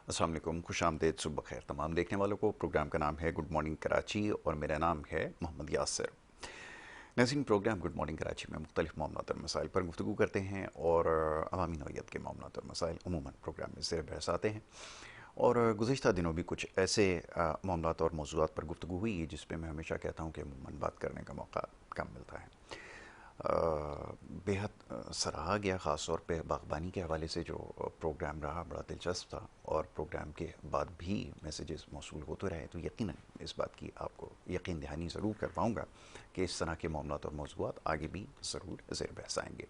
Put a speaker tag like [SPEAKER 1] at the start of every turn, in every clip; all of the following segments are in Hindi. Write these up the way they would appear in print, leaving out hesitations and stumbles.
[SPEAKER 1] अस्सलाम वालेकुम, खुश आमदेद, सुबह खैर तमाम देखने वालों को। प्रोग्राम का नाम है गुड मॉर्निंग कराची और मेरा नाम है मोहम्मद यासिर। नाज़रीन, प्रोग्राम गुड मॉर्निंग कराची में मुख्तलिफ मामलात और मसाइल पर गुफ्तगू करते हैं और अवामी नौइयत के मामलात और मसाइल अमूमन प्रोग्राम में ज़ेर बहस आते हैं। और गुज़िश्ता दिनों भी कुछ ऐसे मामलात और मौज़ूआत पर गुफ्तगू हुई है जिस पर मैं हमेशा कहता हूँ कि अमूमन बात करने का मौका कम मिलता है। बेहद सराहा गया, ख़ास तौर पे बागबानी के हवाले से जो प्रोग्राम रहा बड़ा दिलचस्प था और प्रोग्राम के बाद भी मैसेजेस मौसूल होते रहे, तो यकीनन इस बात की आपको यकीन दहानी ज़रूर करवाऊँगा कि इस तरह के मामलात और मौज़ूआत आगे भी ज़रूर ज़ेर बहस आएंगे।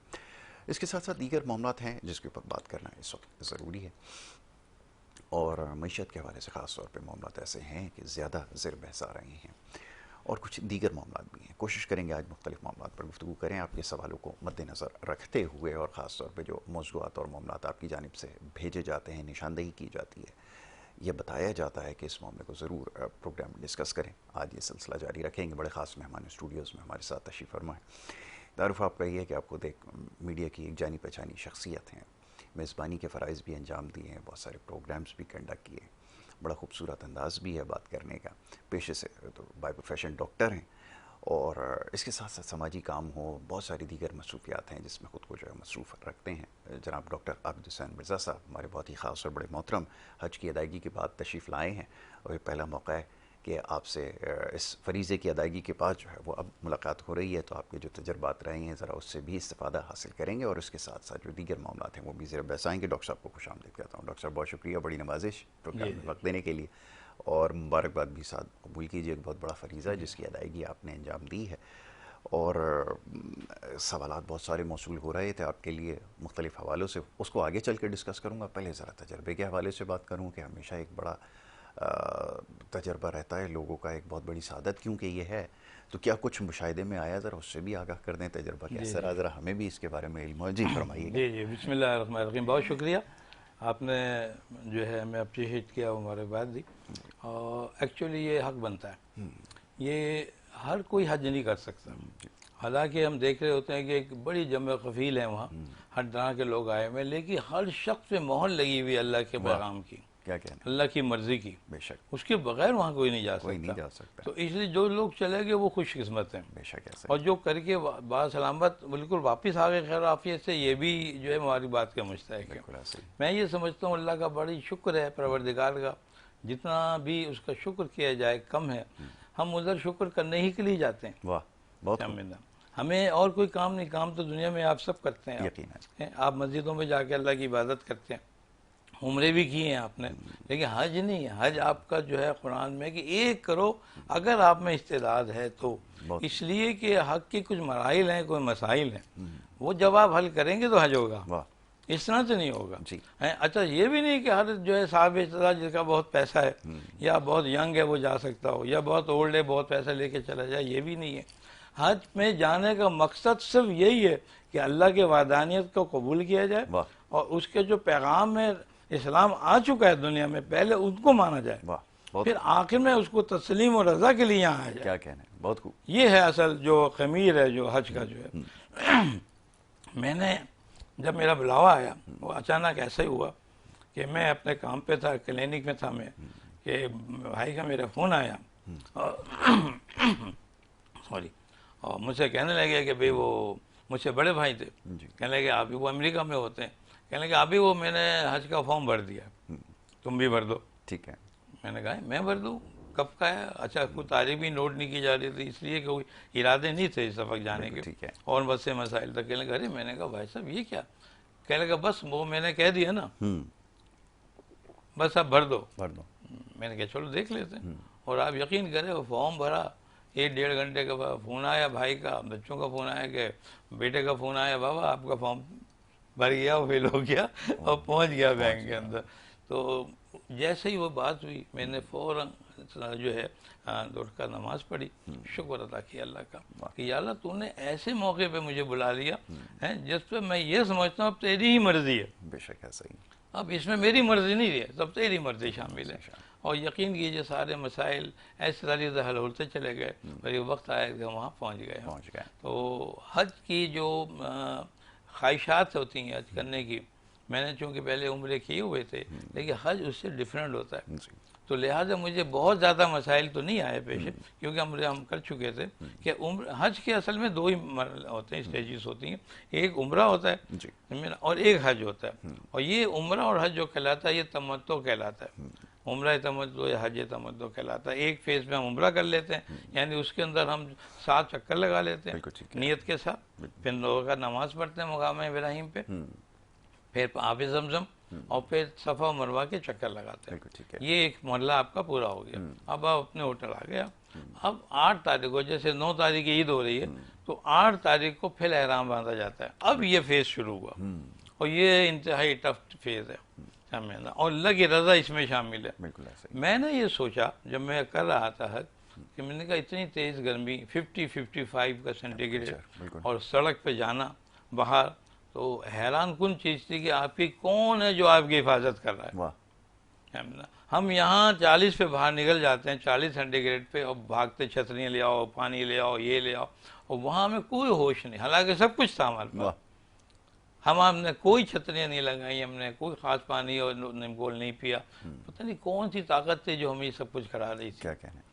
[SPEAKER 1] इसके साथ साथ दीगर मामलात हैं जिसके ऊपर बात करना इस वक्त ज़रूरी है और मईशत के हवाले से ख़ास तौर पर मामलात ऐसे हैं कि ज़्यादा ज़ेर बहस आ रहे हैं और कुछ दीगर मामलात भी हैं। कोशिश करेंगे आज मुख्तलिफ मामलात पर गुफ्तगू करें, आपके सवालों को मद्देनज़र रखते हुए और ख़ास तौर पे जो मौज़ूआत और मामलात आपकी जानिब से भेजे जाते हैं, निशानदेही की जाती है, यह बताया जाता है कि इस मामले को ज़रूर प्रोग्राम में डिस्कस करें। आज ये सिलसिला जारी रखेंगे। बड़े ख़ास मेहमान स्टूडियोज़ में हमारे साथ तशरीफ़ फरमा है। तारुफ़ आपका ये है कि आप खुद एक मीडिया की एक जानी पहचानी शख्सियत हैं, मेज़बानी के फ़राइज़ भी अंजाम दिए हैं, बहुत सारे प्रोग्राम्स भी कंडक्ट किए, बड़ा खूबसूरत अंदाज़ भी है बात करने का। पेशे से तो बाय प्रोफेशन डॉक्टर हैं और इसके साथ साथ समाजी काम हो, बहुत सारी दीगर मसरूफियात हैं जिसमें ख़ुद को जो है मसरूफ़ रखते हैं। जनाब डॉक्टर आबिद हुसैन मिर्ज़ा साहब हमारे बहुत ही ख़ास और बड़े मोहतरम हज की अदायगी के बाद तशरीफ़ लाए हैं और ये पहला मौका है कि आपसे इस फरीज़े की अदायगी के बाद जो है वो अब मुलाकात हो रही है, तो आपके जो तजर्बात रहे हैं ज़रा उससे भी इस्तिफ़ादा हासिल करेंगे और उसके साथ साथ जो दीगर मामलात हैं वो भी ज़रा बहस आएँगे। डॉक्टर साहब को खुश आमदीद कहता हूँ। डॉक्टर साहब बहुत शुक्रिया, बड़ी नवाजिश प्रोग्राम में वक्त देने के लिए और मुबारकबाद भी साथ कबूल कीजिए। एक बहुत बड़ा फरीज़ा है जिसकी अदायगी आपने अंजाम दी है और सवालात बहुत सारे मौसूल हो रहे थे आपके लिए मुख्तलिफ़ हवालों से, उसको आगे चल कर डिस्कस करूँगा। पहले ज़रा तजर्बे के हवाले से बात करूँ कि हमेशा एक बड़ा तजर्बा रहता है लोगों का, एक बहुत बड़ी सादत क्योंकि ये है, तो क्या कुछ मुशाहिदे में आया, ज़रा उससे भी आगाह कर दें। तजर्बा कैसा रहा, ज़रा हमें भी इसके बारे में इल्म हो। जी फरमाइएगा।
[SPEAKER 2] जी जी, बिस्मिल्लाहिर्रहमानिर्रहीम। बहुत शुक्रिया, आपने जो है हमें अप्रिशिएट किया, मुबारकबाद दी। और एक्चुअली ये हक बनता है, ये हर कोई हज नहीं कर सकता। हालांकि हम देख रहे होते हैं कि एक बड़ी जम कफ़ील है वहाँ, हर तरह के लोग आए हुए हैं, लेकिन हर शख्स पे मोहर लगी हुई अल्लाह के पैगाम की,
[SPEAKER 1] क्या कहना,
[SPEAKER 2] अल्लाह की मर्ज़ी की।
[SPEAKER 1] बेशक
[SPEAKER 2] उसके बगैर वहाँ कोई नहीं जा
[SPEAKER 1] कोई नहीं
[SPEAKER 2] सकता।
[SPEAKER 1] जा सकता।
[SPEAKER 2] तो इसलिए जो लोग चले गए वो खुशकिस्मत हैं,
[SPEAKER 1] बेशक ऐसा
[SPEAKER 2] और जो करके बासलामत बिल्कुल वापस आ गए खैर आफियत से, ये भी जो है हमारी बात का मुस्तहक है।
[SPEAKER 1] बिल्कुल ऐसे ही।
[SPEAKER 2] मैं ये समझता हूँ अल्लाह का बड़ी शुक्र है, परवरदिगार का, जितना भी उसका शुक्र किया जाए कम है। हम उधर शुक्र करने ही के लिए जाते हैं।
[SPEAKER 1] वाह, बहुत खूब।
[SPEAKER 2] शामिल, हमें और कोई काम नहीं, काम तो दुनिया में आप सब करते हैं।
[SPEAKER 1] यकीन है।
[SPEAKER 2] आप मस्जिदों में जाके अल्लाह की इबादत करते हैं, उम्रे भी किए हैं आपने, लेकिन हज नहीं है। हज आपका जो है कुरान में कि एक करो अगर आप में इस्तेदाद है तो, इसलिए कि हक के कुछ मराइल हैं, कोई मसाइल हैं, वो जब आप हल करेंगे तो हज होगा,
[SPEAKER 1] वाह
[SPEAKER 2] इस तरह से नहीं होगा।
[SPEAKER 1] जी।
[SPEAKER 2] अच्छा, ये भी नहीं कि हर जो है साहब इस्तेदाद जिसका बहुत पैसा है या बहुत यंग है वो जा सकता हो, या बहुत ओल्ड है बहुत पैसा लेके चला जाए, ये भी नहीं है। हज में जाने का मकसद सिर्फ यही है कि अल्लाह के वादानियत को कबूल किया जाए और उसके जो पैगाम में इस्लाम आ चुका है दुनिया में, पहले उनको माना जाए, फिर आखिर में उसको तस्लीम और रजा के लिए यहाँ आया जाए।
[SPEAKER 1] क्या कहना है, बहुत खूब।
[SPEAKER 2] ये है असल जो खमीर है जो हज का जो है। मैंने जब मेरा बुलावा आया वो अचानक ऐसा ही हुआ कि मैं अपने काम पे था, क्लिनिक में था मैं, कि भाई का मेरा फ़ोन आया सॉरी, और मुझसे कहने लगे कि भाई वो मुझसे बड़े भाई थे, कहने लगे आप भी, वो अमेरिका में होते हैं, कहने लगे अभी वो मैंने हज का फॉर्म भर दिया, तुम भी भर दो।
[SPEAKER 1] ठीक है।
[SPEAKER 2] मैंने कहा मैं भर दूँ, कब का है? अच्छा, कोई तारीख भी नोट नहीं की जा रही थी, इसलिए कोई इरादे नहीं थे इस सफ़र जाने के,
[SPEAKER 1] ठीक है।
[SPEAKER 2] और बस से मसाइल तक। कहने लगे अरे, मैंने कहा भाई साहब ये क्या? कहने लगा बस वो मैंने कह दिया ना, बस आप भर दो। मैंने कहा चलो देख लेते हैं। और आप यकीन करें वो फॉर्म भरा, 1-1.5 घंटे के बाद फ़ोन आया भाई का, बच्चों का फ़ोन आया कि बेटे का फ़ोन आया, बाबा आपका फॉर्म भर गया, फेल हो गया और पहुंच गया बैंक के अंदर। तो जैसे ही वो बात हुई, मैंने फ़ौरन जो है 2 रकात नमाज पढ़ी, शुक्र अदा किया अल्लाह का कि या अल्लाह तूने ऐसे मौके पे मुझे बुला लिया है जिस पे मैं ये समझता हूँ अब तेरी ही मर्ज़ी है।
[SPEAKER 1] बेशक है, सही।
[SPEAKER 2] अब इसमें मेरी मर्ज़ी नहीं है, सब तेरी मर्ज़ी शामिल है। और यकीन कीजिए सारे मसाइल ऐसे तरीके से हल होते चले गए और ये वक्त आया कि वहाँ पहुँच गए। तो हज की जो ख्वाहिशात होती हैं हज करने की, मैंने चूंकि पहले उम्रे किए हुए थे, लेकिन हज उससे डिफरेंट होता है,
[SPEAKER 1] जी।
[SPEAKER 2] तो लिहाजा मुझे बहुत ज़्यादा मसाइल तो नहीं आए पेश, क्योंकि हम कर चुके थे कि उम्र हज के असल में दो ही होते हैं, स्टेजेस होती हैं, एक उम्रा होता है
[SPEAKER 1] जी।
[SPEAKER 2] और एक हज होता है। और ये उम्रा और हज जो कहलाता है ये तमत्तो कहलाता है, उम्रा तमत्तो या हज तमत्तो कहलाता है। एक फेज में हम उम्रा कर लेते हैं, यानी उसके अंदर हम 7 चक्कर लगा लेते हैं
[SPEAKER 1] बिल्कुल ठीक है।
[SPEAKER 2] नियत के साथ, फिर लोगों का नमाज पढ़ते हैं मकाम इब्राहिम पे, फिर आब जमजम, और फिर सफ़ा मरवा के चक्कर लगाते हैं।
[SPEAKER 1] बिल्कुल ठीक है।
[SPEAKER 2] ये एक मरला आपका पूरा हो गया। अब आप अपने होटल आ गए। अब 8 तारीख को, जैसे 9 तारीख की ईद हो रही है, तो 8 तारीख को फिर एहराम बांधा जाता है। अब ये फेज शुरू हुआ और ये इंतहाई टफ फेज है, समझना, और अल्लाह की रज़ा इसमें शामिल है।
[SPEAKER 1] बिल्कुल ऐसे ही।
[SPEAKER 2] मैंने ये सोचा जब मैं कर रहा था हज, कि मैंने कहा इतनी तेज़ गर्मी 50-55 का सेंटीग्रेड
[SPEAKER 1] बिल्कुल।
[SPEAKER 2] और सड़क पे जाना बाहर, तो हैरान कुन चीज़ थी कि आपकी कौन है जो आपकी हिफाजत कर रहा है।
[SPEAKER 1] वाह।
[SPEAKER 2] हम यहाँ 40 पे बाहर निकल जाते हैं, 40 सेंटीग्रेड पे, और भागते छतरियाँ ले आओ, पानी ले आओ, ये ले आओ, और वहाँ हमें कोई होश नहीं, हालांकि सब कुछ था हमारे पास। हमने कोई छतरियाँ नहीं लगाई, हमने कोई ख़ास पानी और निम्बोल नहीं पिया। पता नहीं कौन सी ताकत थी जो हमें ये सब कुछ करा रही थी।
[SPEAKER 1] क्या कहने।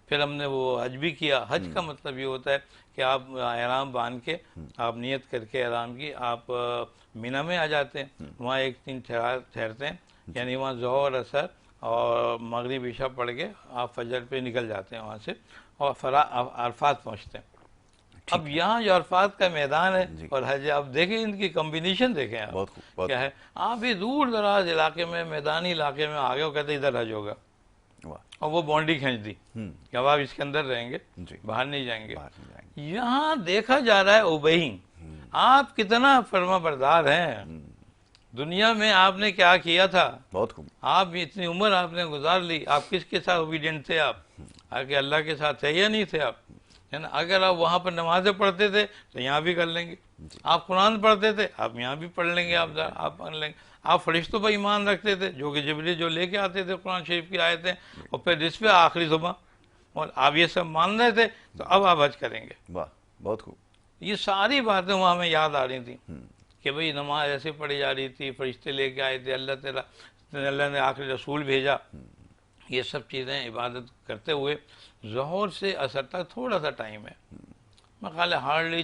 [SPEAKER 2] फिर हमने वो हज भी किया। हज का मतलब ये होता है कि आप एहराम बांध के, आप नियत करके एहराम की, आप मीना में आ जाते हैं, वहाँ एक दिन ठहरते हैं, यानी वहाँ ज़ोहर असर और मगरिब इशा पढ़ के आप फजर पे निकल जाते हैं वहाँ से, और अरफात पहुँचते हैं। अब यहाँ जो अरफात का मैदान है और हज, आप देखें इनकी कम्बिनेशन देखें आप,
[SPEAKER 1] बहुत
[SPEAKER 2] क्या है। आप ये दूर दराज इलाके में, मैदानी इलाके में आ गए हो, कहते इधर हज होगा, और वो बाउंड्री खींच दी कि अब आप इसके अंदर रहेंगे, बाहर नहीं जाएंगे। यहाँ देखा जा रहा है ओबेइंग, आप कितना फर्मा बरदार हैं। दुनिया में आपने क्या किया था,
[SPEAKER 1] बहुत खूब।
[SPEAKER 2] आप इतनी उम्र आपने गुजार ली, आप किसके साथ ओबीडियंट थे, आप आके अल्लाह के साथ थे या नहीं थे आप, है ना। अगर आप वहाँ पर नमाजें पढ़ते थे तो यहाँ भी कर लेंगे, आप कुरान पढ़ते थे आप यहाँ भी पढ़ लेंगे, आप पढ़ लेंगे। आप फरिश्तों पर ईमान रखते थे, जो कि जिब्रील जो लेके आते थे कुरान शरीफ की आयतें, और फिर इस पे आखिरी जुबान, और आप ये सब मान रहे थे, तो अब आप हज करेंगे।
[SPEAKER 1] वाह, बहुत खूब।
[SPEAKER 2] ये सारी बातें वहाँ हमें याद आ रही थी कि भाई नमाज ऐसे पढ़ी जा रही थी, फरिश्ते लेके आए थे, अल्लाह ने आखिरी रसूल भेजा। ये सब चीज़ें इबादत करते हुए ज़ोहर से असर तक थोड़ा सा टाइम है, मैं ख्याल है हार्डली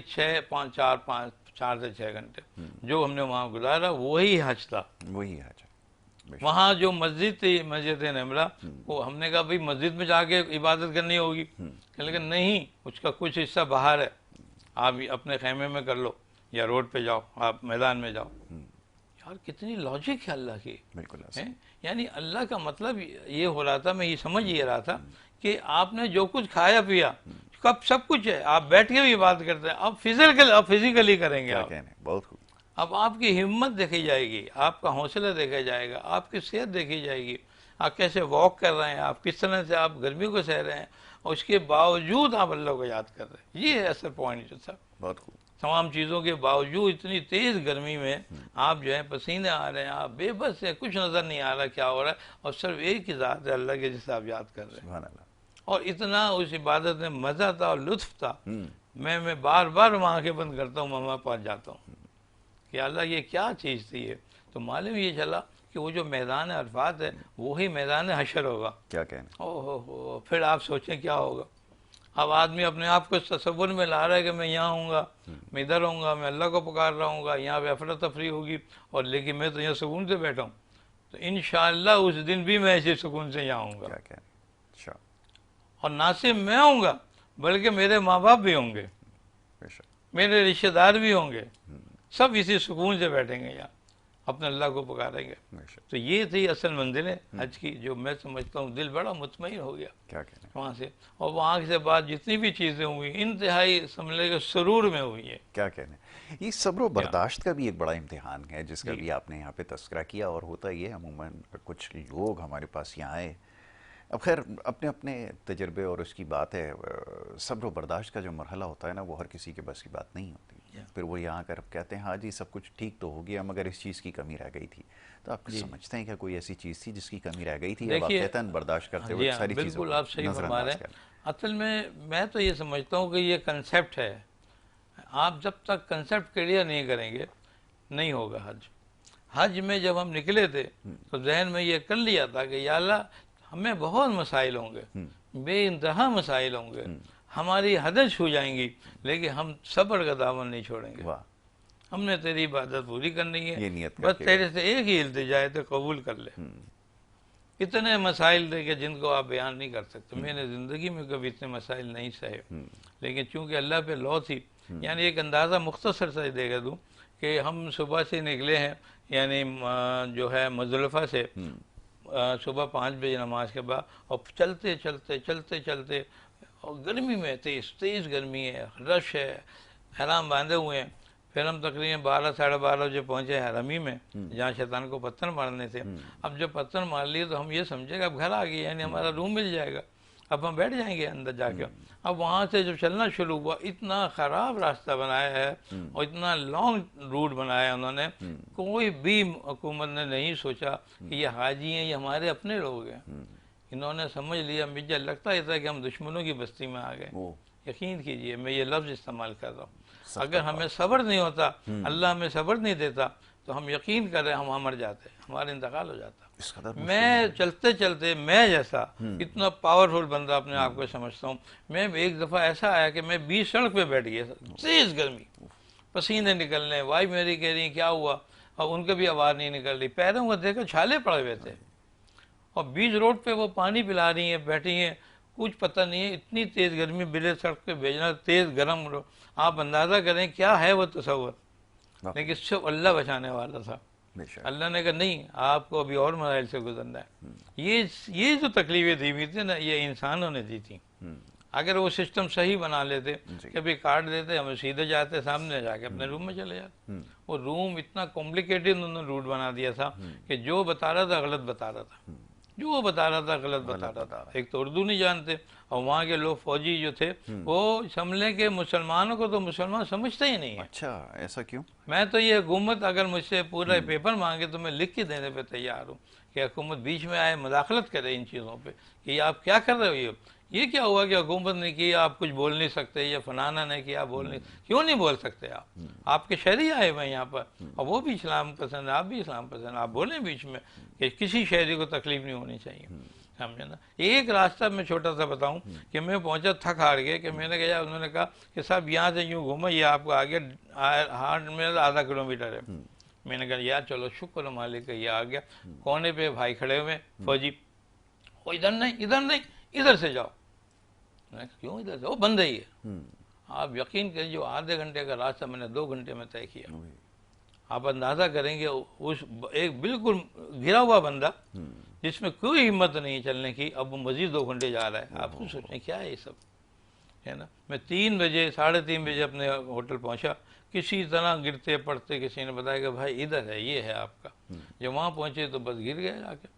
[SPEAKER 2] 4 से 6 घंटे जो हमने वहाँ गुजारा, वही हज था।
[SPEAKER 1] वही हज।
[SPEAKER 2] वहाँ जो मस्जिद थी, मस्जिद नमरा, वो हमने कहा भाई मस्जिद में जाके इबादत करनी होगी, लेकिन नहीं, उसका कुछ हिस्सा बाहर है, आप अपने खेमे में कर लो या रोड पे जाओ, आप मैदान में जाओ। यार कितनी लॉजिक है अल्लाह की।
[SPEAKER 1] बिल्कुल
[SPEAKER 2] है, यानी अल्लाह का मतलब ये हो रहा था, मैं ये समझ ये रहा था कि आपने जो कुछ खाया पिया, कब सब कुछ है, आप बैठ के भी बात करते हैं, अब फिजिकली करेंगे आप।
[SPEAKER 1] बहुत खूब।
[SPEAKER 2] अब आपकी हिम्मत देखी जाएगी, आपका हौसला देखा जाएगा, आपकी सेहत देखी जाएगी, आप कैसे वॉक कर रहे हैं, आप किस तरह से आप गर्मी को सह रहे हैं, और उसके बावजूद आप अल्लाह को याद कर रहे हैं। ये है असल पॉइंट जो था।
[SPEAKER 1] बहुत खूब।
[SPEAKER 2] तमाम चीज़ों के बावजूद इतनी तेज़ गर्मी में आप जो है पसीने आ रहे हैं, आप बेबस है, कुछ नज़र नहीं आ रहा क्या हो रहा है, और सिर्फ एक ही ज़ात है अल्लाह के जिसे आप याद कर रहे हैं। और इतना उस इबादत में मज़ा था और लुत्फ था, मैं बार बार वहाँ आंखें बंद करता हूँ, मम्मा पास जाता हूँ कि अल्लाह ये क्या चीज़ थी ये। तो मालूम ये चला कि वो जो मैदान अरफात है वही मैदान हशर होगा।
[SPEAKER 1] क्या कहने।
[SPEAKER 2] ओहो, फिर आप सोचें क्या होगा। अब आदमी अपने आप को तसव्वुर में ला रहा है कि मैं यहाँ हूँगा, मैं इधर हूँगा, मैं अल्लाह को पुकार रहा हूँगा, यहाँ पे अफरा तफरी होगी, और लेकिन मैं तो यहाँ सुकून से बैठा हूँ। तो इंशाअल्लाह उस दिन भी मैं ऐसे सुकून से यहाँ हूँगा।
[SPEAKER 1] क्या कहने।
[SPEAKER 2] और ना सिर्फ मैं होऊंगा, बल्कि मेरे माँ बाप भी होंगे, मेरे रिश्तेदार भी होंगे, सब इसी सुकून से बैठेंगे यहाँ, अपने अल्लाह को पुकारेंगे। तो ये थी असल मंजिल हज की, जो मैं समझता हूँ दिल बड़ा मुतमईन हो गया
[SPEAKER 1] क्या कहने
[SPEAKER 2] वहाँ से। और वहाँ से बाद जितनी भी चीज़ें हुई इंतहाई समझ लेंगे सुरूर में हुई है।
[SPEAKER 1] क्या कहने। ये सब्र बर्दाश्त का भी एक बड़ा इम्तिहान है जिसका भी आपने यहाँ पे तस्करा किया। और होता ये अमूमन कुछ लोग हमारे पास यहाँ आए, अब खैर अपने अपने तजर्बे और उसकी बात है, सब्र बर्दाश्त का जो मरहला होता है ना, वो हर किसी के बस की बात नहीं होती। फिर वो यहाँ कर कहते हैं हाँ जी सब कुछ ठीक तो हो गया, मगर इस चीज़ की कमी रह गई थी। तो आप समझते हैं क्या कोई ऐसी चीज़ थी जिसकी कमी रह गई थी, अब आप कहते हैं बर्दाश्त करते हुए सारी चीज़ें।
[SPEAKER 2] बिल्कुल आप सही फरमा रहे हैं। असल में मैं तो ये समझता हूँ कि ये कंसेप्ट है, आप जब तक कंसेप्ट क्लियर नहीं करेंगे नहीं होगा हज। हज में जब हम निकले थे तो जहन में ये कर लिया था कि या अल्लाह हमें बहुत मसाइल होंगे, बेइंतहा मसाइल होंगे, हमारी हदें छू जाएंगी, लेकिन हम सब्र का दामन नहीं छोड़ेंगे।
[SPEAKER 1] वाह,
[SPEAKER 2] हमने तेरी इबादत पूरी करनी
[SPEAKER 1] ये
[SPEAKER 2] है,
[SPEAKER 1] नियत
[SPEAKER 2] बस
[SPEAKER 1] करके।
[SPEAKER 2] तेरे से एक ही इल्तिजा है तो कबूल कर ले। इतने मसाइल थे कि जिनको आप बयान नहीं कर सकते। मैंने ज़िंदगी में कभी इतने मसाइल नहीं सहे, लेकिन चूंकि अल्लाह पे लौ थी। यानी एक अंदाज़ा मुख्तसर सा देगा दूँ कि हम सुबह से निकले हैं, यानी जो है मुज़दलिफ़ा से सुबह 5 बजे नमाज के बाद, और चलते चलते चलते चलते, और गर्मी में तेज़ तेज़ गर्मी है, रश है, हराम बांधे हुए हैं। फिर हम तकरीबन 12 साढ़े 12 बजे पहुंचे हरमी में, जहाँ शैतान को पत्थर मारने थे। अब जब पत्थर मार लिए तो हम ये समझे कि अब घर आ गए, यानी हमारा रूम मिल जाएगा, अब हम बैठ जाएंगे अंदर जाके। अब वहाँ से जब चलना शुरू हुआ, इतना ख़राब रास्ता बनाया है और इतना लॉन्ग रूट बनाया है उन्होंने, कोई भी हुकूमत ने नहीं सोचा कि ये हाजी हैं, ये हमारे अपने लोग हैं। इन्होंने समझ लिया, मुझे लगता ही था कि हम दुश्मनों की बस्ती में आ गए। यकीन कीजिए, मैं ये लफ्ज़ इस्तेमाल कर रहा हूँ। अगर हमें सब्र नहीं होता, अल्लाह हमें सब्र नहीं देता, तो हम यकीन करें हम मर जाते, हमारा इंतकाल हो जाता। मैं चलते चलते, मैं जैसा इतना पावरफुल बंदा अपने आप को समझता हूँ, मैं एक दफ़ा ऐसा आया कि मैं 20 सड़क पे बैठ गया, तेज़ गर्मी, पसीने निकलने, वाई मेरी कह रही क्या हुआ, और उनके भी आवाज़ नहीं निकल रही, पैरों को देखकर छाले पड़े हुए थे, और बीच रोड पे वो पानी पिला रही हैं, बैठी हैं, कुछ पता नहीं है। इतनी तेज़ गर्मी, बिले सड़क पे भेजना, तेज़ गर्म, आप अंदाज़ा करें क्या है वो तसव्वुर। लेकिन सिर्फ अल्लाह बचाने वाला था। अल्लाह ने कहा नहीं, आपको अभी और मसाइल से गुजरना है। ये जो तकलीफें दी हुई थी ना, ये इंसानों ने दी थी। अगर वो सिस्टम सही बना लेते कि भाई काट देते, हम सीधे जाते, सामने जाके अपने रूम में चले जाते। वो रूम इतना कॉम्प्लिकेटेड उन्होंने रूट बना दिया था कि जो बता रहा था गलत बता रहा था, जो बता रहा था गलत बता रहा था। एक तो उर्दू नहीं जानते, और वहाँ के लोग फौजी जो थे वो समझ के मुसलमानों को तो मुसलमान समझते ही नहीं है।
[SPEAKER 1] अच्छा, ऐसा क्यों?
[SPEAKER 2] मैं तो ये हुकूमत अगर मुझसे पूरा पेपर मांगे तो मैं लिख के देने पे तैयार हूँ कि हुकूमत बीच में आए, मदाखलत करे इन चीज़ों पे कि आप क्या कर रहे हो। ये क्या हुआ कि हुकूमत ने किया, आप कुछ बोल नहीं सकते, या फलाना ने किया, बोल नहीं, क्यों नहीं बोल सकते आप? आपके शहरी आए हुए यहाँ पर, और वो भी इस्लाम पसंद है, आप भी इस्लाम पसंद, आप बोलें बीच में कि किसी शहरी को तकलीफ नहीं होनी चाहिए। समझे ना। एक रास्ता मैं छोटा सा बताऊं कि मैं पहुंचा थक हार गया, कि मैंने कहा, उन्होंने कहा कि साहब यहाँ से यूँ घूमो, ये आपको आगे हार्ट में आधा किलोमीटर है। मैंने कहा यार चलो शुक्र मालिक ये आ गया। कोने पे भाई खड़े हुए फौजी, वो इधर नहीं, इधर नहीं, इधर से जाओ। मैं क्यों इधर से? वो बंद ही है। आप यकीन करिए, जो आधे घंटे का रास्ता मैंने 2 घंटे में तय किया। आप अंदाजा करेंगे, उस एक बिल्कुल घिरा हुआ बंदा जिसमें कोई हिम्मत नहीं चलने की, अब वो मजीद 2 घंटे जा रहा है। आप तो सोचें क्या है ये सब, है ना। मैं 3 बजे, 3:30 बजे अपने होटल पहुंचा, किसी तरह गिरते पड़ते किसी ने बताया कि भाई इधर है, ये है आपका। जब वहाँ पहुंचे तो बस गिर गए जाके,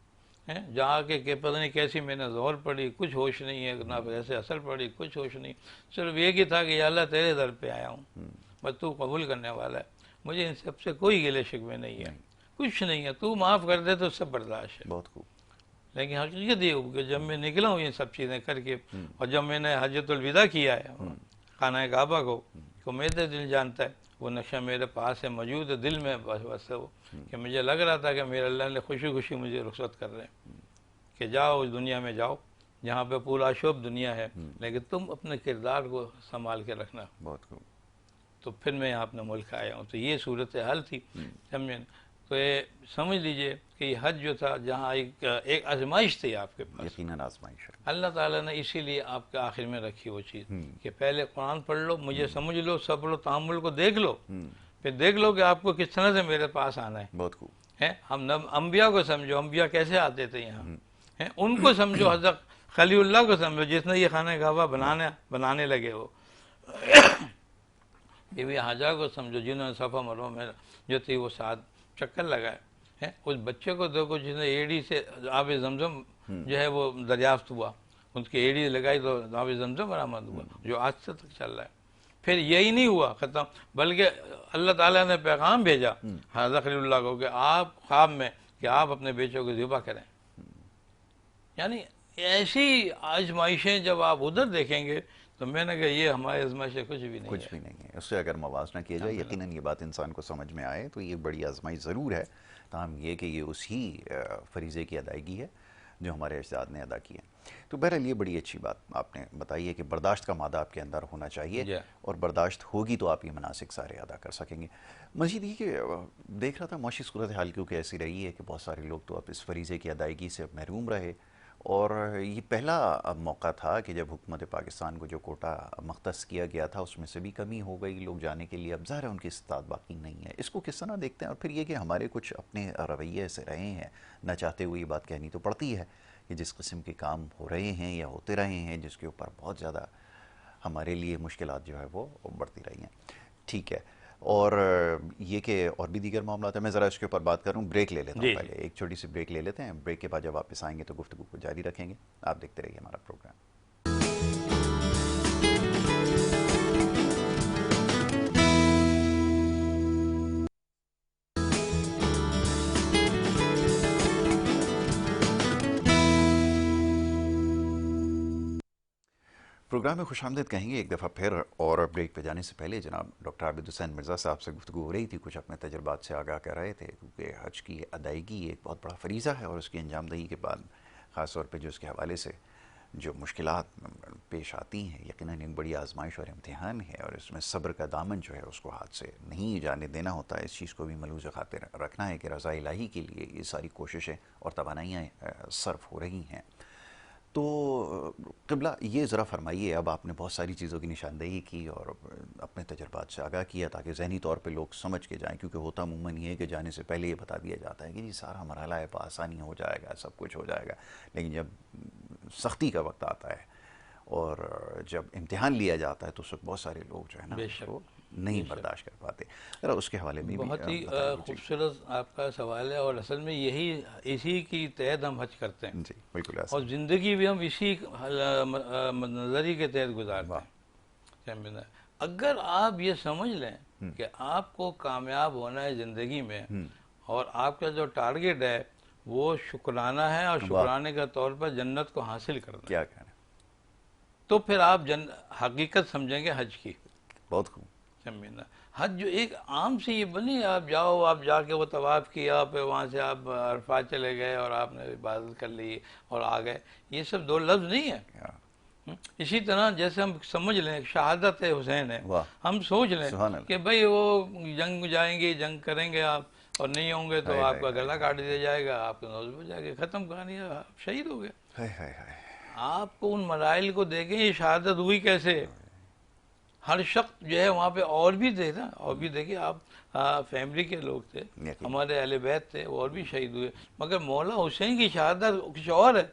[SPEAKER 2] हैं जाके के पता नहीं कैसी मैंने जोर पड़ी, कुछ होश नहीं है ना, ऐसे असर पड़ी, कुछ होश नहीं। सिर्फ एक ही था कि या अल्लाह तेरे दर पे आया हूँ, बस तू कबूल करने वाला है, मुझे इन सबसे कोई गिले शिकवे नहीं है, कुछ नहीं है, तू माफ़ कर दे तो सब बर्दाश्त है।
[SPEAKER 1] बहुत खूब।
[SPEAKER 2] लेकिन हकीकत ये हो कि जब मैं निकला हूँ ये सब चीज़ें करके, और जब मैंने हजतुल विदा किया है खाना काबा को, तो मेरे दिल जानता है, वो नक्शा मेरे पास है, मौजूद है दिल में, बस वो कि मुझे लग रहा था कि मेरे अल्लाह ने खुशी खुशी मुझे रुखसत कर रहे हैं कि जाओ उस दुनिया में जाओ जहाँ पे पूरा शुभ दुनिया है, लेकिन तुम अपने किरदार को संभाल के रखना।
[SPEAKER 1] बहुत खूब।
[SPEAKER 2] तो फिर मैं अपने मुल्क आया हूँ। तो ये सूरत हाल थी, समझे। तो ये समझ लीजिए कि हज जो था, जहाँ एक आजमाइश थी आपके पास,
[SPEAKER 1] यकीनन आजमाइश है।
[SPEAKER 2] अल्लाह ताला ने इसीलिए आपके आखिर में रखी वो चीज़ कि पहले कुरान पढ़ लो, मुझे समझ लो, सब्र लो, तामुल को देख लो, फिर देख लो कि आपको किस तरह से मेरे पास आना है।
[SPEAKER 1] बहुत खूब
[SPEAKER 2] है। हम अम्बिया को समझो, अम्बिया कैसे आते थे यहाँ, हैं उनको समझो, हज़रत खलीलुल्लाह को समझो जिसने ये खाना काबा बनाने लगे वो, बीवी हाजा को समझो जिन्होंने सफ़ा मरवा में जो थी वो 7 चक्कर लगाए हैं। उस बच्चे को देखो जिसने एड़ी से आब जमजम जो है वो दरियाफ्त हुआ, उसकी एड़ी लगाई तो आब जमजम बरामद हुआ, जो आज से तक चल रहा है। फिर यही नहीं हुआ ख़त्म, बल्कि अल्लाह ताला ने पैगाम भेजा हज़रत खलीलुल्लाह को कि आप ख्वाब में कि आप अपने बेचों को ज़िबा करें। यानी ऐसी आजमाइशें जब आप उधर देखेंगे तो मैंने कहा ये हमारे आजमाइशें कुछ भी नहीं,
[SPEAKER 1] कुछ भी नहीं है। उससे अगर मवाजना किया जाए, यकीनन ये बात इंसान को समझ में आए तो ये बड़ी आजमाइश ज़रूर है। ताहम ये कि ये उसी फरीज़े की अदायगी है जो हमारे अजदाद ने अदा किए। तो बहरहाल ये बड़ी अच्छी बात आपने बताई है कि बर्दाश्त का मादा आपके अंदर होना चाहिए,
[SPEAKER 2] या
[SPEAKER 1] और बर्दाश्त होगी तो आप ये मनासिक सारे अदा कर सकेंगे। मज़ीद ये कि देख रहा था मौशी सूरत हाल क्योंकि ऐसी रही है कि बहुत सारे लोग तो अब इस फरीज़े की अदायगी से महरूम रहे, और ये पहला मौका था कि जब हुकूमत पाकिस्तान को जो कोटा मख्तस किया गया था उसमें से भी कमी हो गई लोग जाने के लिए। अब ज़ाहिर है उनकी इस्तात बाकी नहीं है। इसको किस तरह देखते हैं? और फिर ये कि हमारे कुछ अपने रवैये से रहे हैं, न चाहते हुए ये बात कहनी तो पड़ती है कि जिस किस्म के काम हो रहे हैं या होते रहे हैं जिसके ऊपर बहुत ज़्यादा हमारे लिए मुश्किलात जो है वो बढ़ती रही हैं। ठीक है, और ये कि और भी दीगर मामला है, मैं ज़रा इसके ऊपर बात करूँ। ब्रेक ले लेता हूँ,
[SPEAKER 2] जी जी।
[SPEAKER 1] पहले एक छोटी सी ब्रेक ले लेते हैं। ब्रेक के बाद जब वापस आएंगे तो गुफ्तगू को जारी रखेंगे। आप देखते रहिए हमारा प्रोग्राम। प्रोग्राम में खुशामदीद कहेंगे एक दफ़ा फिर। और ब्रेक पे जाने से पहले जनाब डॉक्टर आबिद हुसैन मिर्ज़ा साहब से गुफ्तगू हो रही थी, कुछ अपने तजुर्बात से आगाह कर रहे थे, क्योंकि हज की अदायगी एक बहुत बड़ा फरीज़ा है और उसकी अंजामदही के बाद ख़ास तौर पे जो उसके हवाले से जो मुश्किलात पेश आती हैं, यकीनन एक बड़ी आजमाइश और इम्तिहान है, और इसमें सब्र का दामन जो है उसको हाथ से नहीं जाने देना होता है। इस चीज़ को भी मलूज़ खातिर रखना है कि रज़ा इलाही के लिए ये सारी कोशिशें और तवानाइयाँ सर्फ हो रही हैं। तो क़िबला ये ज़रा फरमाइए, अब आपने बहुत सारी चीज़ों की निशानदेही की और अपने तजर्बात से आगाह किया ताकि ज़हनी तौर पे लोग समझ के जाएं, क्योंकि होता अमूमन ये है कि जाने से पहले ये बता दिया जाता है कि जी सारा मरहला है, आसानी हो जाएगा, सब कुछ हो जाएगा, लेकिन जब सख्ती का वक्त आता है और जब इम्तिहान लिया जाता है तो उस वक्त बहुत सारे लोग जो है ना वो नहीं बर्दाश्त कर पाते। ज़रा उसके हवाले में भी
[SPEAKER 2] बहुत ही खूबसूरत आपका सवाल है, और असल में यही इसी की तहत हम हज करते हैं
[SPEAKER 1] जी, बिल्कुल,
[SPEAKER 2] और ज़िंदगी भी हम इसी नज़रिए के तहत गुजारते हैं। अगर आप ये समझ लें कि आपको कामयाब होना है ज़िंदगी में और आपका जो टारगेट है वो शुक्राना है और शुक्राने के तौर पर जन्नत को हासिल करना,
[SPEAKER 1] क्या कहना,
[SPEAKER 2] तो फिर आप हकीकत समझेंगे हज की।
[SPEAKER 1] बहुत खूब।
[SPEAKER 2] हज जो एक आम से ये बनी, आप जाओ, आप जाके वो तवाफ़ किया, फिर वहाँ से आप अरफात चले गए और आपने इबादत कर ली और आ गए, ये सब दो लफ्ज़ नहीं है। इसी तरह जैसे हम समझ लें शहादत हुसैन है, हम सोच लें कि भाई वो जंग जाएंगे, जंग करेंगे आप, और नहीं होंगे तो आपका गला काट दिया जाएगा, आपका नौज हो जाएगा, ख़त्म कहानी, आप शहीद हो गए। आपको उन मराइल को देखें, ये शहादत हुई कैसे। हर शख्स जो है वहाँ पे और भी थे ना, और भी देखिए आप, फैमिली के लोग थे, हमारे अहले बैत थे, वो और भी शहीद हुए, मगर मौला हुसैन की शहादत कुछ और है।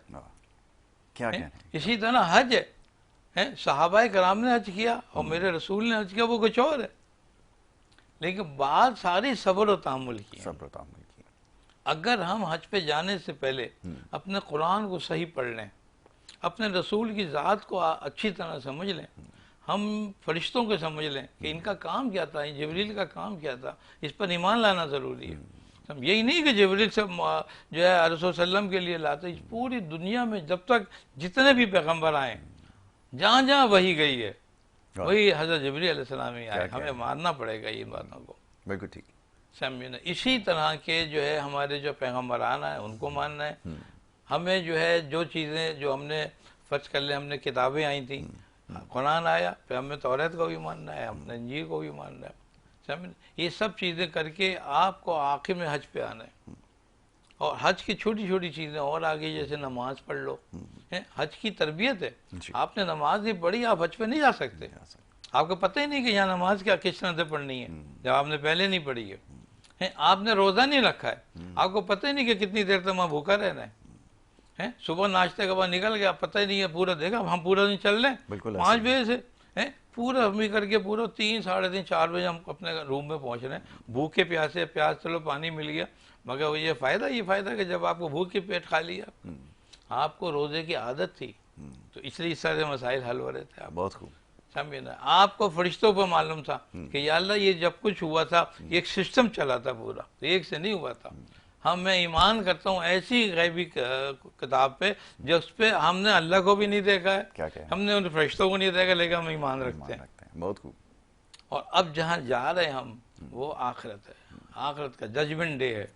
[SPEAKER 1] क्या है?
[SPEAKER 2] इसी तरह हज है, सहाबाए कराम ने हज किया और मेरे रसूल ने हज किया, वो कुछ और है, लेकिन बात सारी सब्र और तहम्मुल की है।
[SPEAKER 1] सब्र और तहम्मुल की।
[SPEAKER 2] अगर हम हज पे जाने से पहले अपने कुरान को सही पढ़ लें, अपने रसूल की ज़ात को अच्छी तरह समझ लें, हम फरिश्तों को समझ लें कि इनका काम क्या था, जिब्रील का काम क्या था, इस पर ईमान लाना ज़रूरी है। हम यही नहीं कि जिब्रील सब जो है रसूल सल्लम के लिए लाते, इस पूरी दुनिया में जब तक जितने भी पैगम्बर आए, जहाँ जहाँ वही गई है, वही हज़रत जिब्रील अलैहिस्सलाम ही आए। हमें मानना पड़ेगा इन बातों को।
[SPEAKER 1] बिल्कुल ठीक।
[SPEAKER 2] समझे। इसी तरह के जो है हमारे जो पैगम्बरान है उनको मानना है। हमें जो है जो चीज़ें जो हमने फर्ज कर ले, हमने किताबें आई थी, कुरान आया, फिर हमें तौरात को भी मानना है, हमने इंजील को भी मानना है। समझ, ये सब चीज़ें करके आपको आखिर में हज पे आना है। और हज की छोटी छोटी चीज़ें और आगे, जैसे नमाज पढ़ लो, है हज की तरबियत है। आपने नमाज नहीं पढ़ी, आप हज पे नहीं जा सकते। आपको पता ही नहीं कि यहाँ नमाज क्या किस तरह से पढ़नी है जब आपने पहले नहीं पढ़ी है। आपने रोज़ा नहीं रखा है, आपको पता ही नहीं कि कितनी देर तक वहाँ भूखा रहना है। सुबह नाश्ते के बाद निकल गया, पता ही नहीं है पूरा, देखा हम पूरा दिन चल रहे 5 बजे से, है पूरा हम करके पूरा 3, साढ़े 3, 4 बजे हम अपने रूम में पहुंच रहे हैं, भूखे प्यासे, प्यास चलो पानी मिल गया, मगर वो ये फ़ायदा कि जब आपको भूख के पेट खा लिया, आपको रोज़े की आदत थी, तो इसलिए इस सारे मसाइल हल हो रहे थे। आप
[SPEAKER 1] बहुत खूब
[SPEAKER 2] समझे ना। आपको फरिश्तों पर मालूम था कि या अल्लाह ये जब कुछ हुआ था, एक सिस्टम चला था पूरा, एक से नहीं हुआ था। मैं ईमान करता हूँ ऐसी गैबी किताब पे जिस पे हमने अल्लाह को भी नहीं देखा है, हमने उन फरिश्तों को नहीं देखा, लेकिन हम ईमान रखते हैं।
[SPEAKER 1] बहुत खूब।
[SPEAKER 2] और अब जहाँ जा रहे हैं हम, वो आखिरत है, आखिरत का जजमेंट डे है।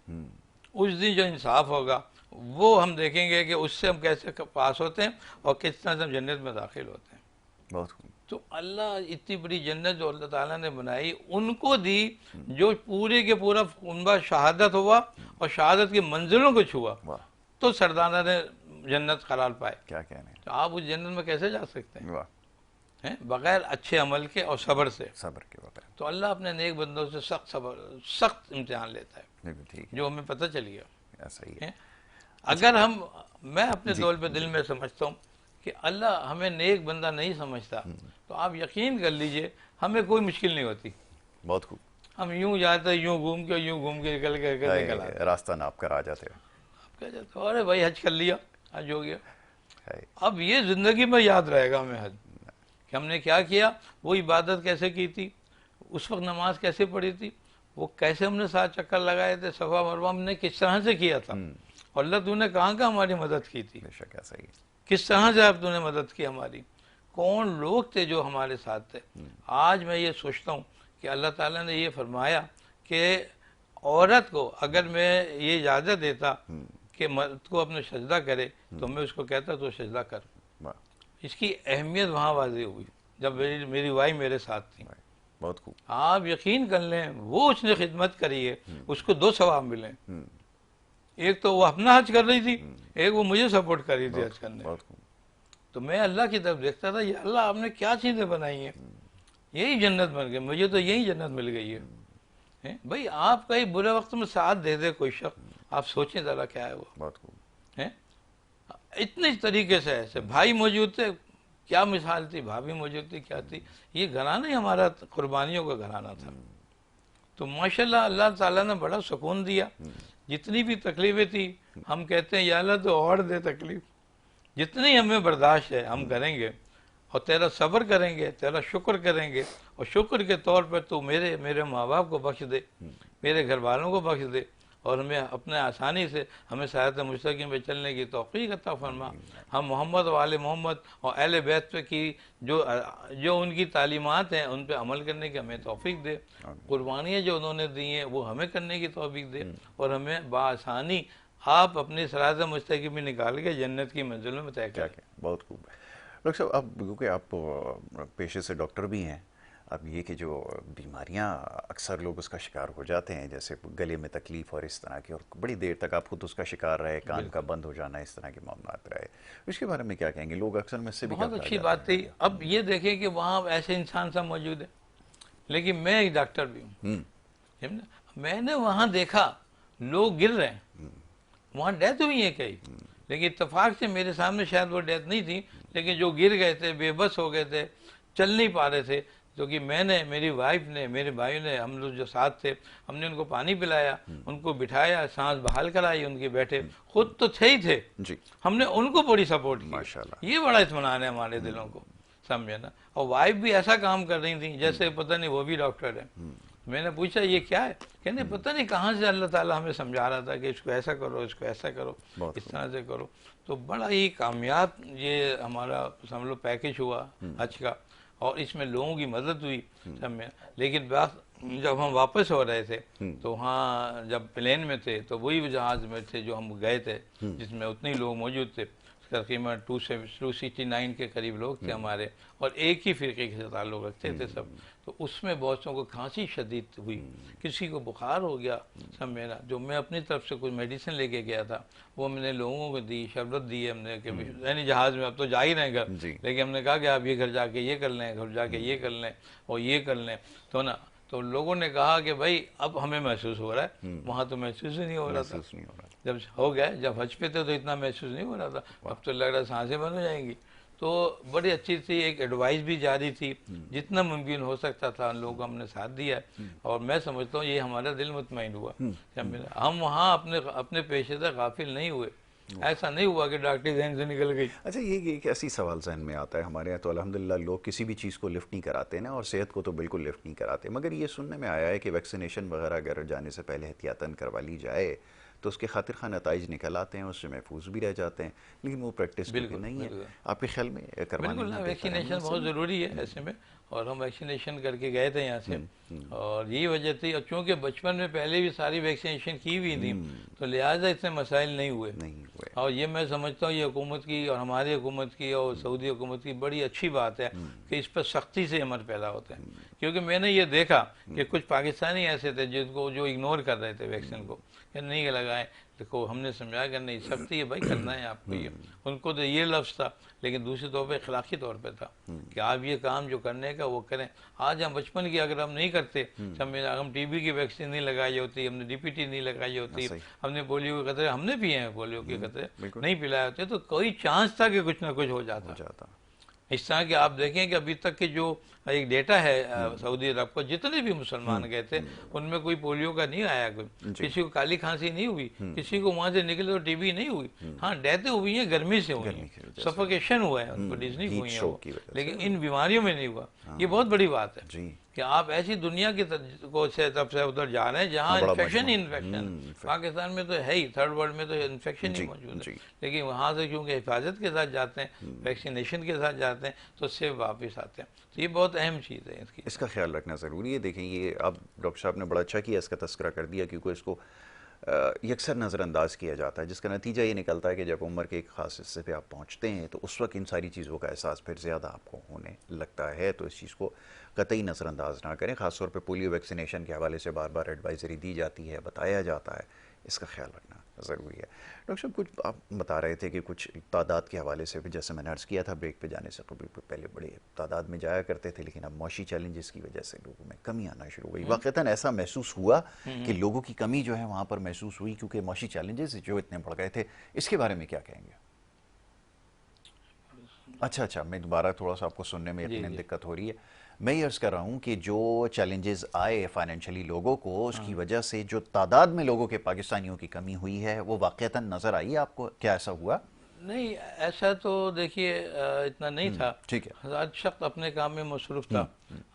[SPEAKER 2] उस दिन जो इंसाफ होगा वो हम देखेंगे कि उससे हम कैसे पास होते हैं और किस तरह से हम जन्नत में दाखिल होते हैं।
[SPEAKER 1] बहुत खूब।
[SPEAKER 2] तो अल्लाह इतनी बड़ी जन्नत जो अल्लाह ताला ने बनाई उनको दी, जो पूरे के पूरा उनका शहादत हुआ और शहादत की मंजिलों को छुआ,
[SPEAKER 1] वाह,
[SPEAKER 2] तो सरदाना ने जन्नत करार पाए।
[SPEAKER 1] क्या कहने हैं।
[SPEAKER 2] तो आप उस जन्नत में कैसे जा सकते हैं,
[SPEAKER 1] वाह,
[SPEAKER 2] हैं बगैर अच्छे अमल के और सब्र से।
[SPEAKER 1] सब्र के बगैर।
[SPEAKER 2] तो अल्लाह अपने नेक बंदों से सख्त सब्र, सख्त इम्तिहान लेता है,
[SPEAKER 1] बिल्कुल ठीक
[SPEAKER 2] जो हमें पता चल गया
[SPEAKER 1] है, ऐसा ही है।
[SPEAKER 2] है। अगर हम, मैं अपने
[SPEAKER 1] जी,
[SPEAKER 2] दौर पे दिल में समझता हूँ कि अल्लाह हमें नेक बंदा नहीं समझता, तो आप यकीन कर लीजिए हमें कोई मुश्किल नहीं होती।
[SPEAKER 1] बहुत खूब।
[SPEAKER 2] हम यूं जाते यूं घूम के निकल आते।
[SPEAKER 1] रास्ता नाप कर आ जाते हैं।
[SPEAKER 2] आप क्या जाते हो, अरे भाई हज कर लिया, हज हो गया।
[SPEAKER 1] है।
[SPEAKER 2] अब ये जिंदगी में याद रहेगा हमें हज, कि हमने क्या किया, वो इबादत कैसे की थी, उस वक्त नमाज कैसे पढ़ी थी, वो कैसे हमने 7 चक्कर लगाए थे, सफा मरवा हमने किस तरह से किया था, और अल्लाह तूने कहाँ कहाँ हमारी मदद की थी,
[SPEAKER 1] बेशक ऐसा ही है।
[SPEAKER 2] किस तरह से अब तूने मदद की हमारी, कौन लोग थे जो हमारे साथ थे। आज मैं ये सोचता हूँ कि अल्लाह ताला ने ये फरमाया कि औरत को अगर मैं ये इजाज़त देता कि मर्द को अपने सजदा करे, तो मैं उसको कहता तो सजदा कर।
[SPEAKER 1] वाह,
[SPEAKER 2] इसकी अहमियत वहाँ वाज़ेह हुई जब मेरी वाई मेरे साथ थी।
[SPEAKER 1] बहुत खूब।
[SPEAKER 2] आप यकीन कर लें, वो उसने खिदमत करी है, उसको 2 सवाब मिले। एक तो वो अपना हज कर रही थी, एक वो मुझे सपोर्ट कर रही थी हज करने।
[SPEAKER 1] बहुत खूब।
[SPEAKER 2] तो मैं अल्लाह की तरफ देखता था, ये अल्लाह आपने क्या चीज़ें बनाई हैं, यही जन्नत बन गई, मुझे तो यही जन्नत मिल गई है। हैं? भाई आपका ही बुरे वक्त में साथ दे दे कोई शख्स, आप सोचें ज़रा क्या है वो,
[SPEAKER 1] बहुत खूब।
[SPEAKER 2] हैं? इतने तरीके से ऐसे भाई मौजूद थे, क्या मिसाल थी, भाभी मौजूद थी, क्या थी। ये घराना ही हमारा कुर्बानियों का घराना था। तो माशाल्लाह अल्लाह ताला ने बड़ा सुकून दिया। जितनी भी तकलीफें थी, हम कहते हैं या अल्लाह तो और दे तकलीफ, जितनी हमें बर्दाश्त है हम करेंगे, और तेरा सब्र करेंगे, तेरा शुक्र करेंगे, और शुक्र के तौर पर तू मेरे माँ बाप को बख्श दे, मेरे घर वालों को बख्श दे, और हमें अपने आसानी से हमें सरात मुस्तकीम पे चलने की तौफीक अता फरमा। हम मोहम्मद वाले मोहम्मद और अहले बैत पे की जो उनकी तालीमात हैं उन पे अमल करने की हमें तौफीक दे। कुर्बानियाँ जो उन्होंने दी हैं वो हमें करने की तौफीक दे, और हमें बासानी आप अपनी सरात मुस्तकीम में निकाल के जन्नत की मंजिलों में तय करें।
[SPEAKER 1] बहुत खूब। डॉक्टर साहब, अब क्योंकि आप पेशे से डॉक्टर भी हैं, अब ये कि जो बीमारियां अक्सर लोग उसका शिकार हो जाते हैं, जैसे गले में तकलीफ और इस तरह की, और बड़ी देर तक आप खुद उसका शिकार रहे, कान का बंद हो जाना, इस तरह के मामला रहे, इसके बारे में क्या कहेंगे? लोग अक्सर मुझसे भी
[SPEAKER 2] बहुत अच्छी बात थी। अब ये देखें कि वहाँ ऐसे इंसान सब मौजूद है, लेकिन मैं एक डॉक्टर भी हूँ। मैंने वहाँ देखा लोग गिर रहे हैं, वहाँ डेथ हुई है कई, लेकिन इत्तेफाक से मेरे सामने शायद वो डेथ नहीं थी, लेकिन जो गिर गए थे, बेबस हो गए थे, चल नहीं पा रहे थे, क्योंकि मैंने, मेरी वाइफ ने, मेरे भाई ने, हम लोग जो साथ थे, हमने उनको पानी पिलाया, उनको बिठाया, सांस बहाल कराई उनकी, बैठे, खुद तो थे ही थे
[SPEAKER 1] जी,
[SPEAKER 2] हमने उनको बड़ी सपोर्ट की।
[SPEAKER 1] माशाल्लाह,
[SPEAKER 2] ये बड़ा इत्मीनान है हमारे दिलों को, समझे ना। और वाइफ भी ऐसा काम कर रही थी जैसे पता नहीं वो भी डॉक्टर है। मैंने पूछा ये क्या है, कहने पता नहीं कहाँ से अल्लाह ताला हमें समझा रहा था कि इसको ऐसा करो, इसको ऐसा करो, इस तरह से करो। तो बड़ा ही कामयाब ये हमारा समझ लो पैकेज हुआ हज का, और इसमें लोगों की मदद हुई सब में। लेकिन बात जब हम वापस हो रहे थे तो वहाँ जब प्लेन में थे तो वही जहाज़ में थे जो हम गए थे, जिसमें उतने लोग मौजूद थे, तकरीबन 269 के करीब लोग थे हमारे, और एक ही फ़िरके के ताल्लुक़ रखते थे सब। तो उसमें बहुत सौ को खांसी शदीद हुई, किसी को बुखार हो गया, सब मेरा, जो मैं अपनी तरफ से कुछ मेडिसिन लेके गया था वो मैंने लोगों को दी, शरबत दी है हमने कि यानी जहाज़ में अब तो जा ही रहे हैं घर, लेकिन हमने कहा कि आप ये घर जाके ये कर लें, घर जाके ये कर लें और ये कर लें। तो ना, तो लोगों ने कहा कि भाई अब हमें महसूस हो रहा है, वहाँ तो महसूस ही नहीं हो रहा था। जब हो गए, जब हज पे थे तो इतना महसूस नहीं हो रहा था, अब तो लग रहा है सांसें बंद हो जाएंगी। तो बड़ी अच्छी थी, एक एडवाइस भी जारी थी, जितना मुमकिन हो सकता था उन लोगों को हमने साथ दिया, और मैं समझता हूँ ये हमारा दिल मुतमईन हुआ। हम वहाँ अपने पेशे से गाफिल नहीं हुए, ऐसा नहीं हुआ कि डॉक्टरी जहन से निकल गई।
[SPEAKER 1] अच्छा, ये एक ऐसी सवाल जहन में आता है, हमारे यहाँ तो अल्हम्दुलिल्लाह लोग किसी भी चीज़ को लिफ्ट नहीं कराते ना, और सेहत को तो बिल्कुल लिफ्ट नहीं कराते, मगर ये सुनने में आया है कि वैक्सीनेशन वगैरह अगर जाने से पहले एहतियातन करवा ली जाए तो उसके खातिर खा नताइज निकल आते हैं, उससे महफूज भी रह जाते हैं, लेकिन वो प्रैक्टिस बिल्कुल नहीं है। आपके ख्याल में करवाना?
[SPEAKER 2] बिल्कुल, वैक्सीनेशन बहुत ज़रूरी है ऐसे में, और हम वैक्सीनेशन करके गए थे यहाँ से, और यही वजह थी। और चूँकि बचपन में पहले भी सारी वैक्सीनेशन की हुई थी, तो लिहाजा इतने मसाइल नहीं हुए। और ये मैं समझता हूँ ये हुकूमत की और हमारी हुकूमत की और सऊदी हुकूमत की बड़ी अच्छी बात है कि इस पर सख्ती से अमल पैदा होता है। क्योंकि मैंने ये देखा कि कुछ पाकिस्तानी ऐसे थे जिनको जो इग्नोर कर रहे थे वैक्सीन को, कि नहीं लगाएं। देखो हमने समझाया कि नहीं, सख्ती है भाई, करना है आपको ये। उनको तो ये लफ्ज़ था, लेकिन दूसरे तौर पे अखलाकी तौर पे था कि आप ये काम जो करने का वो करें। आज हम बचपन की अगर हम नहीं करते, हम टीबी की वैक्सीन नहीं लगाई होती, हमने डीपीटी नहीं लगाई होती, हमने पोलियो के खतरे हमने पिए हैं, पोलियो के खतरे नहीं पिलाए होते, तो कोई चांस था कि कुछ ना कुछ हो जाता। इस तरह के आप देखें कि अभी तक के जो एक डेटा है सऊदी अरब को, जितने भी मुसलमान गए थे उनमें कोई पोलियो का नहीं आया, कोई किसी को काली खांसी नहीं हुई, किसी को वहां से निकले तो टीबी नहीं हुई। हाँ, डेथें हुई हैं गर्मी से हुई हैं, सफोकेशन हुआ है, उनको डिजनी हुई है, लेकिन इन बीमारियों में नहीं हुआ। ये बहुत बड़ी बात है कि आप ऐसी दुनिया की को से तब से उधर जा रहे हैं जहाँ इन्फेक्शन पाकिस्तान में तो है ही, थर्ड वर्ल्ड में तो इन्फेक्शन ही मौजूद है, लेकिन वहाँ से क्योंकि हिफाजत के साथ जाते हैं, वैक्सीनेशन के साथ जाते हैं, तो उससे वापस आते हैं। तो ये बहुत अहम चीज़ है,
[SPEAKER 1] इसका ख्याल रखना ज़रूरी है। देखें, ये आप डॉक्टर साहब ने बड़ा अच्छा किया, इसका तस्करा कर दिया, क्योंकि इसको यकसर नज़रअंदाज किया जाता है, जिसका नतीजा ये निकलता है कि जब उम्र के एक ख़ास हिस्से पे आप पहुँचते हैं तो उस वक्त इन सारी चीज़ों का एहसास फिर ज़्यादा आपको होने लगता है। तो इस चीज़ को कतई नज़रअंदाज ना करें। ख़ासतौर पे पोलियो वैक्सीनेशन के हवाले से बार बार एडवाइजरी दी जाती है, बताया जाता है, इसका ख्याल रखना ज़रूरी है। डॉक्टर साहब, कुछ आप बता रहे थे कि कुछ तादाद के हवाले से भी, जैसे मैंने अर्ज़ किया था ब्रेक पे जाने से कभी पहले बड़े तादाद में जाया करते थे, लेकिन अब मौशी चैलेंजेस की वजह से लोगों में कमी आना शुरू हो गई। वाक़तन ऐसा महसूस हुआ कि लोगों की कमी जो है वहाँ पर महसूस हुई, क्योंकि मौशी चैलेंजेस जो इतने बढ़ गए थे। इसके बारे में क्या कहेंगे? अच्छा, मैं दोबारा थोड़ा सा आपको सुनने में इतनी दिक्कत हो रही है। मैं ये अर्ज़ कर रहा हूँ कि जो चैलेंजेस आए फाइनेंशियली लोगों को, उसकी वजह से जो तादाद में लोगों के पाकिस्तानियों की कमी हुई है, वो वाक़तन नज़र आई आपको? क्या ऐसा हुआ?
[SPEAKER 2] नहीं, ऐसा तो देखिए इतना नहीं था।
[SPEAKER 1] ठीक है,
[SPEAKER 2] हर शख्स अपने काम में मसरूफ़ था।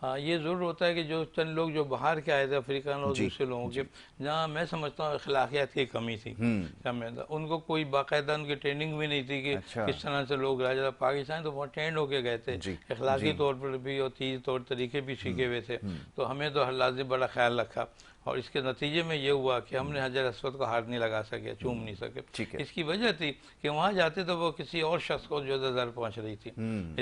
[SPEAKER 2] हाँ, ये ज़रूर होता है कि जो चंद लोग जो बाहर के आए थे, अफ्रीकन और दूसरे लोगों के, जहाँ मैं समझता हूँ अखलाकियात की कमी थी, उनको कोई बाकायदा उनकी ट्रेनिंग भी नहीं थी कि किस तरह से लोग राजा पाकिस्तान तो बहुत ट्रेंड होके गए थे, अखलाकी तौर पर भी और चीज़ तौर तरीके भी सीखे हुए थे। तो हमें तो हर लाजिम बड़ा ख्याल रखा, और इसके नतीजे में ये हुआ कि हमने हजर अस्वद को हाथ नहीं लगा सके, चूम नहीं सके। इसकी वजह थी कि वहाँ जाते तो वो किसी और शख्स को जो नज़र पहुँच रही थी,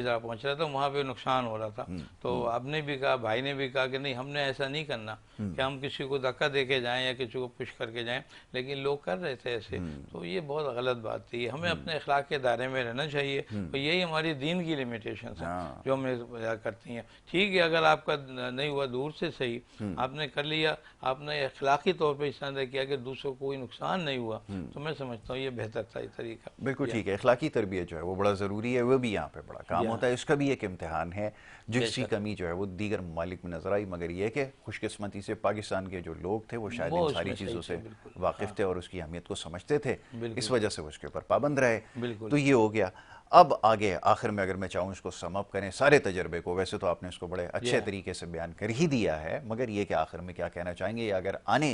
[SPEAKER 2] इधर पहुँच रहा था, वहाँ पे नुकसान हो रहा था। तो आपने भी कहा, भाई ने भी कहा कि नहीं, हमने ऐसा नहीं करना कि हम किसी को धक्का दे के जाएँ या किसी को पुश करके जाएँ, लेकिन लोग कर रहे थे ऐसे। तो ये बहुत गलत बात थी। हमें अपने अखलाक के दायरे में रहना चाहिए, और यही हमारी दीन की लिमिटेशन है जो हमें करती हैं। ठीक है, अगर आपका नहीं हुआ दूर से सही, आपने कर लिया, आपने अखलाकी तौर पर इस तरह किया कि दूसरों को कोई नुकसान नहीं हुआ, तो मैं समझता हूँ ये बेहतर था ये तरीका।
[SPEAKER 1] बिल्कुल ठीक है, अखलाकी तरबियत जो है वो बड़ा ज़रूरी है, वो भी यहाँ पे बड़ा काम होता है। इसका भी एक इम्तिहान है, जिसकी कमी जो है वो दीगर ममालिक में नजर आई, मगर ये कि खुशकिस्मती से पाकिस्तान के जो लोग थे वो शायद इन सारी चीज़ों से वाकिफ़ थे और उसकी अहमियत को समझते थे, इस वजह से उसके ऊपर पाबंद रहे। तो ये हो गया। अब आगे आखिर में अगर मैं चाहूँ इसको समअप करें सारे तजर्बे को, वैसे तो आपने इसको बड़े अच्छे तरीके से बयान कर ही दिया है, मगर ये कि आखिर में क्या कहना चाहेंगे, या अगर आने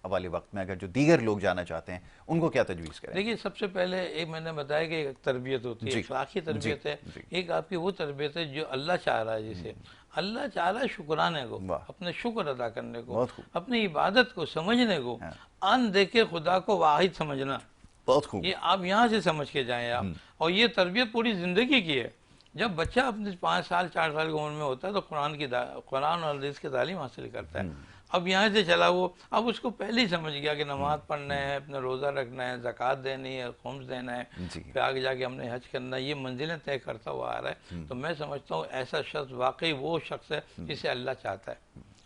[SPEAKER 1] वाले वक्त में अगर जो दीगर लोग जाना चाहते हैं उनको क्या तजवीज़ करें?
[SPEAKER 2] देखिए, सबसे पहले एक मैंने बताया कि एक तरबियत होती है, अखलाकी तरबियत है, एक आपकी वो तरबियत है जो अल्लाह चाह रहा है, जिसे अल्लाह चाह रहा है शुक्राने को, अपने शुक्र अदा करने को, अपनी इबादत को समझने को, अन देखे खुदा को वाहिद समझना। ये आप यहाँ से समझ के जाएं आप, और ये तरबियत पूरी ज़िंदगी की है। जब बच्चा अपने 5 साल 4 साल की उम्र में होता है तो कुरान और हदीस की तालीम हासिल करता है। अब यहाँ से चला वो, अब उसको पहले ही समझ गया कि नमाज पढ़ना है, अपना रोज़ा रखना है, ज़कात देनी है, खुम्स देना है, फिर आगे जाके हमने हज करना है, ये मंजिलें तय करता हुआ आ रहा है। तो मैं समझता हूँ ऐसा शख्स वाकई वो शख्स है जिसे अल्लाह चाहता है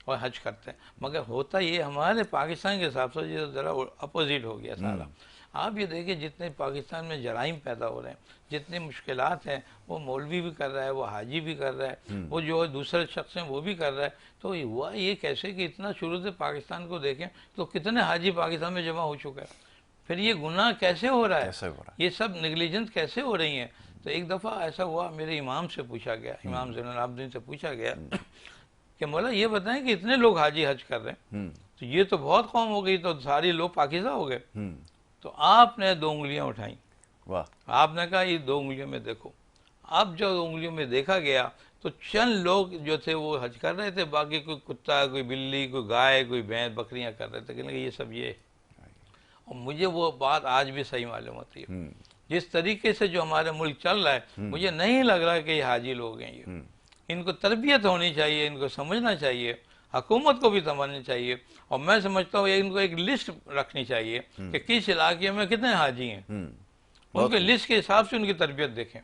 [SPEAKER 2] और हज करते हैं। मगर होता ये हमारे पाकिस्तान के हिसाब से ये ज़रा अपोजिट हो गया सारा। आप ये देखिए, जितने पाकिस्तान में जराइम पैदा हो रहे हैं, जितनी मुश्किलात हैं, वो मौलवी भी कर रहा है, वो हाजी भी कर रहा है, वो जो दूसरे शख्स हैं वो भी कर रहा है। तो हुआ ये कैसे कि इतना शुरू से पाकिस्तान को देखें तो कितने हाजी पाकिस्तान में जमा हो चुका है, फिर ये गुनाह कैसे हो रहा है, ये सब नेग्लिजेंस कैसे हो रही हैं। तो एक दफ़ा ऐसा हुआ, मेरे इमाम से पूछा गया, इमाम ज़ैनुल आबिदीन से पूछा गया कि मौला ये बताएं कि इतने लोग हाजी हज कर रहे हैं, तो ये तो बहुत कौम हो गई, तो सारे लोग पाकिज़ा हो गए। तो आपने 2 उंगलियां उठाई, वाह, आपने कहा ये 2 उंगलियों में देखो, अब जो उंगलियों में देखा गया तो चंद लोग जो थे वो हज कर रहे थे, बाकी कोई कुत्ता, कोई बिल्ली, कोई गाय, कोई भैंस, बकरियां कर रहे थे। कहने ये सब ये, और मुझे वो बात आज भी सही मालूम होती है। जिस तरीके से जो हमारे मुल्क चल रहा है, मुझे नहीं लग रहा कि ये हाजी लोग हैं। ये इनको तरबियत होनी चाहिए, इनको समझना चाहिए, हुकूमत को भी समझना चाहिए। और मैं समझता हूँ इनको एक लिस्ट रखनी चाहिए कि किस इलाके में कितने हाजी हैं, उनके लिस्ट के हिसाब से उनकी तरबियत देखें।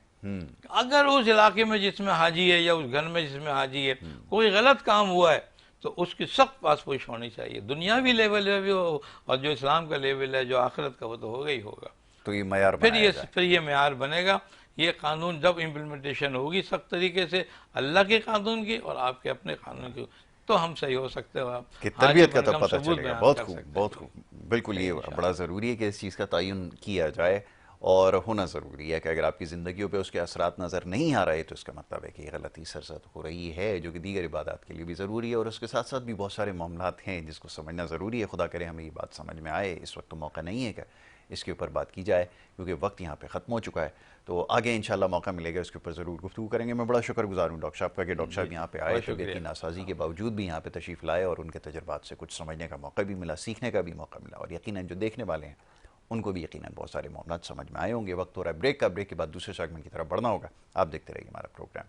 [SPEAKER 2] अगर उस इलाके में जिसमें हाजी है या उस घर में जिसमें हाजी है कोई गलत काम हुआ है तो उसकी सख्त पासपोश होनी चाहिए, दुनियावी लेवल पे भी हो और जो इस्लाम का लेवल है, जो आखिरत का, वो तो होगा ही होगा।
[SPEAKER 1] तो ये मयार
[SPEAKER 2] फिर ये मेयार बनेगा। ये कानून जब इम्प्लीमेंटेशन होगी सख्त तरीके से अल्लाह के कानून की और आपके अपने कानून की, तो हम सही हो सकते हो। आप
[SPEAKER 1] कि तरबियत का तो पता चलेगा। बहुत खूब, बहुत खूब। बिल्कुल, ये बड़ा ज़रूरी है कि इस चीज़ का तयन किया जाए और होना ज़रूरी है कि अगर आपकी ज़िंदगियों पे उसके असरात नज़र नहीं आ रहे तो इसका मतलब है कि ये गलती सरजद हो रही है, जो कि दीगर इबादत के लिए भी ज़रूरी है। और उसके साथ साथ भी बहुत सारे मामलात हैं जिसको समझना ज़रूरी है। खुदा करे हमें ये बात समझ में आए। इस वक्त तो मौका नहीं है कि इसके ऊपर बात की जाए क्योंकि वक्त यहाँ पे ख़त्म हो चुका है। तो आगे इंशाल्लाह मौका मिलेगा, इसके ऊपर ज़रूर गुफ्तगू करेंगे। मैं बड़ा शुक्रगुजार हूँ डॉक्टर साहब का कि डॉक्टर साहब यहाँ पे आए, तबीयत की नासाजी के बावजूद भी यहाँ पे तशरीफ़ लाए और उनके तजर्बात से कुछ समझने का मौका भी मिला, सीखने का भी मौका मिला। और यकीनन जो देखने वाले हैं उनको भी यकीनन बहुत सारे मामलात समझ में आए होंगे। वक्त हो रहा है ब्रेक का। ब्रेक के बाद दूसरे सेगमेंट की तरफ बढ़ना होगा। आप देखते रहिए हमारा प्रोग्राम।